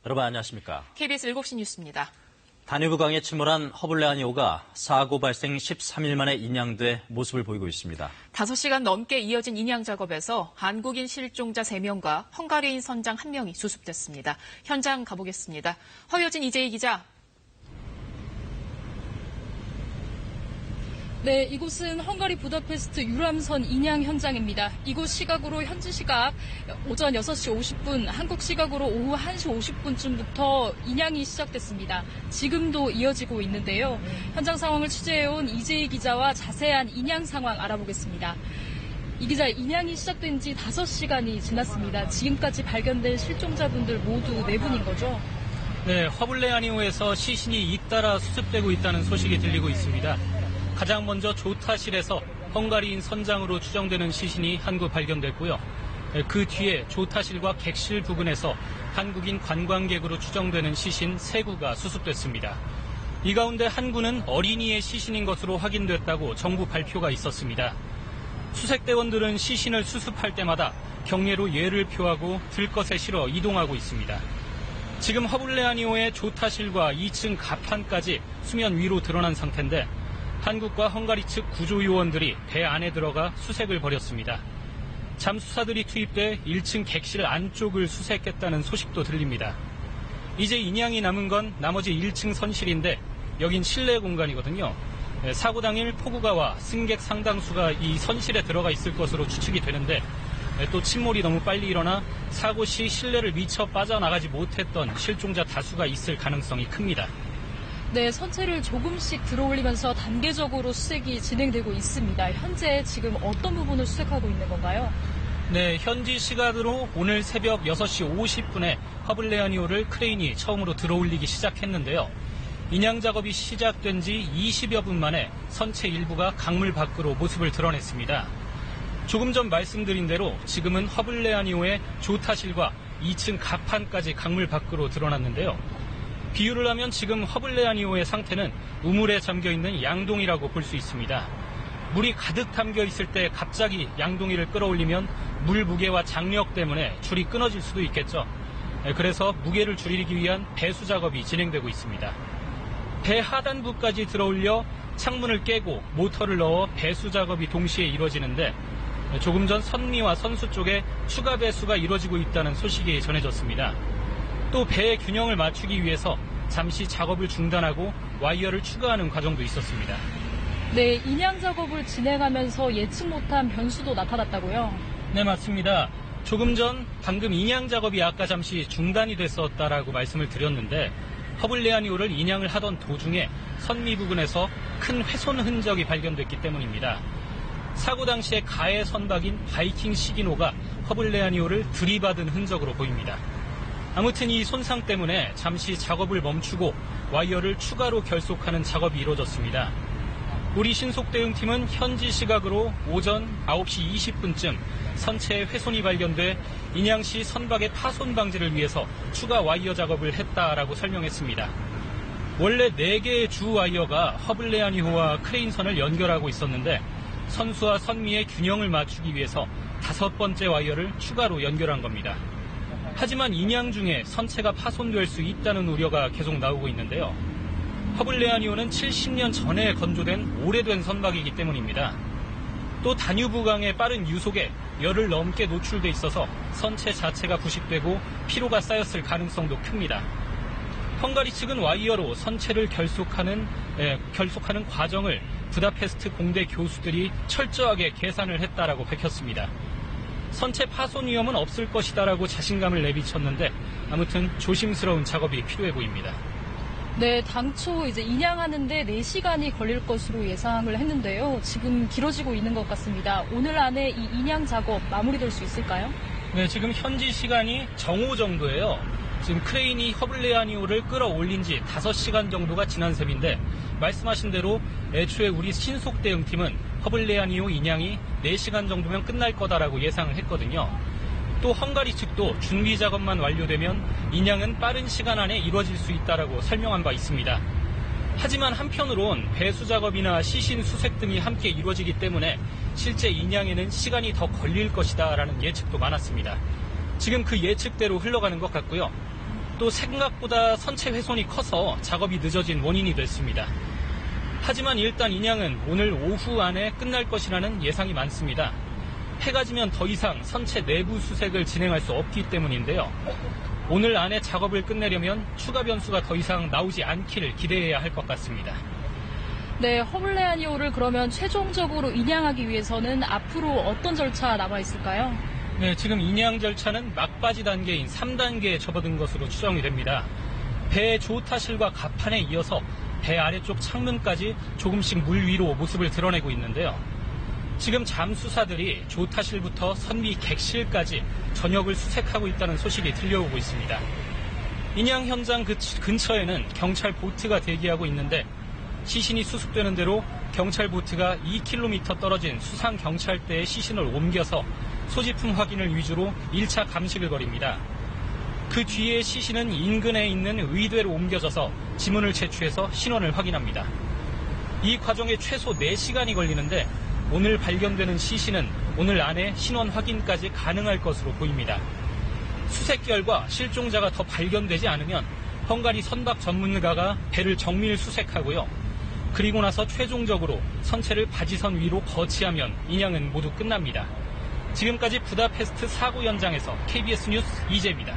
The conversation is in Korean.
여러분 안녕하십니까? KBS 7시 뉴스입니다. 다뉴브강에 침몰한 허블레아니호가 사고 발생 13일 만에 인양돼 모습을 보이고 있습니다. 5시간 넘게 이어진 인양 작업에서 한국인 실종자 3명과 헝가리인 선장 1명이 수습됐습니다. 현장 가보겠습니다. 허효진 이재희 기자. 네, 이곳은 헝가리 부다페스트 유람선 인양 현장입니다. 이곳 시각으로 현지 시각 오전 6시 50분, 한국 시각으로 오후 1시 50분쯤부터 인양이 시작됐습니다. 지금도 이어지고 있는데요. 현장 상황을 취재해온 이재희 기자와 자세한 인양 상황 알아보겠습니다. 이 기자, 인양이 시작된 지 5시간이 지났습니다. 지금까지 발견된 실종자분들 모두 4분인 거죠? 네, 허블레아니호에서 시신이 잇따라 수습되고 있다는 소식이 들리고 있습니다. 가장 먼저 조타실에서 헝가리인 선장으로 추정되는 시신이 한 구 발견됐고요. 그 뒤에 조타실과 객실 부근에서 한국인 관광객으로 추정되는 시신 3구가 수습됐습니다. 이 가운데 한 구는 어린이의 시신인 것으로 확인됐다고 정부 발표가 있었습니다. 수색대원들은 시신을 수습할 때마다 경례로 예를 표하고 들것에 실어 이동하고 있습니다. 지금 허블레아니호의 조타실과 2층 갑판까지 수면 위로 드러난 상태인데 한국과 헝가리 측 구조요원들이 배 안에 들어가 수색을 벌였습니다. 잠수사들이 투입돼 1층 객실 안쪽을 수색했다는 소식도 들립니다. 이제 인양이 남은 건 나머지 1층 선실인데 여긴 실내 공간이거든요. 사고 당일 폭우가 와 승객 상당수가 이 선실에 들어가 있을 것으로 추측이 되는데 또 침몰이 너무 빨리 일어나 사고 시 실내를 미처 빠져나가지 못했던 실종자 다수가 있을 가능성이 큽니다. 네, 선체를 조금씩 들어올리면서 단계적으로 수색이 진행되고 있습니다. 현재 지금 어떤 부분을 수색하고 있는 건가요? 네, 현지 시각으로 오늘 새벽 6시 50분에 허블레아니호를 크레인이 처음으로 들어올리기 시작했는데요. 인양 작업이 시작된 지 20여 분 만에 선체 일부가 강물 밖으로 모습을 드러냈습니다. 조금 전 말씀드린 대로 지금은 허블레아니호의 조타실과 2층 갑판까지 강물 밖으로 드러났는데요. 비유를 하면 지금 허블레아니호의 상태는 우물에 잠겨있는 양동이라고 볼 수 있습니다. 물이 가득 담겨 있을 때 갑자기 양동이를 끌어올리면 물 무게와 장력 때문에 줄이 끊어질 수도 있겠죠. 그래서 무게를 줄이기 위한 배수 작업이 진행되고 있습니다. 배 하단부까지 들어올려 창문을 깨고 모터를 넣어 배수 작업이 동시에 이루어지는데 조금 전 선미와 선수 쪽에 추가 배수가 이루어지고 있다는 소식이 전해졌습니다. 또 배의 균형을 맞추기 위해서 잠시 작업을 중단하고 와이어를 추가하는 과정도 있었습니다. 네, 인양 작업을 진행하면서 예측 못한 변수도 나타났다고요? 네, 맞습니다. 조금 전 방금 인양 작업이 아까 잠시 중단이 됐었다라고 말씀을 드렸는데 허블레아니호를 인양을 하던 도중에 선미 부근에서 큰 훼손 흔적이 발견됐기 때문입니다. 사고 당시에 가해 선박인 바이킹 시기노가 허블레아니호를 들이받은 흔적으로 보입니다. 아무튼 이 손상 때문에 잠시 작업을 멈추고 와이어를 추가로 결속하는 작업이 이루어졌습니다. 우리 신속대응팀은 현지 시각으로 오전 9시 20분쯤 선체에 훼손이 발견돼 인양시 선박의 파손 방지를 위해서 추가 와이어 작업을 했다라고 설명했습니다. 원래 4개의 주 와이어가 허블레아니호와 크레인선을 연결하고 있었는데 선수와 선미의 균형을 맞추기 위해서 5번째 와이어를 추가로 연결한 겁니다. 하지만 인양 중에 선체가 파손될 수 있다는 우려가 계속 나오고 있는데요. 허블레아니호는 70년 전에 건조된 오래된 선박이기 때문입니다. 또 다뉴브강의 빠른 유속에 열흘 넘게 노출돼 있어서 선체 자체가 부식되고 피로가 쌓였을 가능성도 큽니다. 헝가리 측은 와이어로 선체를 결속하는 과정을 부다페스트 공대 교수들이 철저하게 계산을 했다라고 밝혔습니다. 선체 파손 위험은 없을 것이다라고 자신감을 내비쳤는데 아무튼 조심스러운 작업이 필요해 보입니다. 네, 당초 이제 인양하는데 4시간이 걸릴 것으로 예상을 했는데요. 지금 길어지고 있는 것 같습니다. 오늘 안에 이 인양 작업 마무리될 수 있을까요? 네, 지금 현지 시간이 정오 정도예요. 지금 크레인이 허블레아니호를 끌어올린 지 5시간 정도가 지난 셈인데 말씀하신 대로 애초에 우리 신속대응팀은 허블레아니호 인양이 4시간 정도면 끝날 거다라고 예상을 했거든요. 또 헝가리 측도 준비 작업만 완료되면 인양은 빠른 시간 안에 이루어질 수 있다라고 설명한 바 있습니다. 하지만 한편으론 배수 작업이나 시신 수색 등이 함께 이루어지기 때문에 실제 인양에는 시간이 더 걸릴 것이다라는 예측도 많았습니다. 지금 그 예측대로 흘러가는 것 같고요. 또 생각보다 선체 훼손이 커서 작업이 늦어진 원인이 됐습니다. 하지만 일단 인양은 오늘 오후 안에 끝날 것이라는 예상이 많습니다. 해가 지면 더 이상 선체 내부 수색을 진행할 수 없기 때문인데요. 오늘 안에 작업을 끝내려면 추가 변수가 더 이상 나오지 않기를 기대해야 할 것 같습니다. 네, 허블레아니오를 그러면 최종적으로 인양하기 위해서는 앞으로 어떤 절차 남아 있을까요? 네, 지금 인양 절차는 막바지 단계인 3단계에 접어든 것으로 추정이 됩니다. 배 조타실과 갑판에 이어서 배 아래쪽 창문까지 조금씩 물 위로 모습을 드러내고 있는데요. 지금 잠수사들이 조타실부터 선비 객실까지 전역을 수색하고 있다는 소식이 들려오고 있습니다. 인양 현장 근처에는 경찰 보트가 대기하고 있는데 시신이 수습되는 대로 경찰 보트가 2km 떨어진 수상 경찰대에 시신을 옮겨서 소지품 확인을 위주로 1차 감식을 벌입니다. 그 뒤에 시신은 인근에 있는 의대로 옮겨져서 지문을 채취해서 신원을 확인합니다. 이 과정에 최소 4시간이 걸리는데 오늘 발견되는 시신은 오늘 안에 신원 확인까지 가능할 것으로 보입니다. 수색 결과 실종자가 더 발견되지 않으면 헝가리 선박 전문가가 배를 정밀 수색하고요. 그리고 나서 최종적으로 선체를 바지선 위로 거치하면 인양은 모두 끝납니다. 지금까지 부다페스트 사고 현장에서 KBS 뉴스 이재입니다.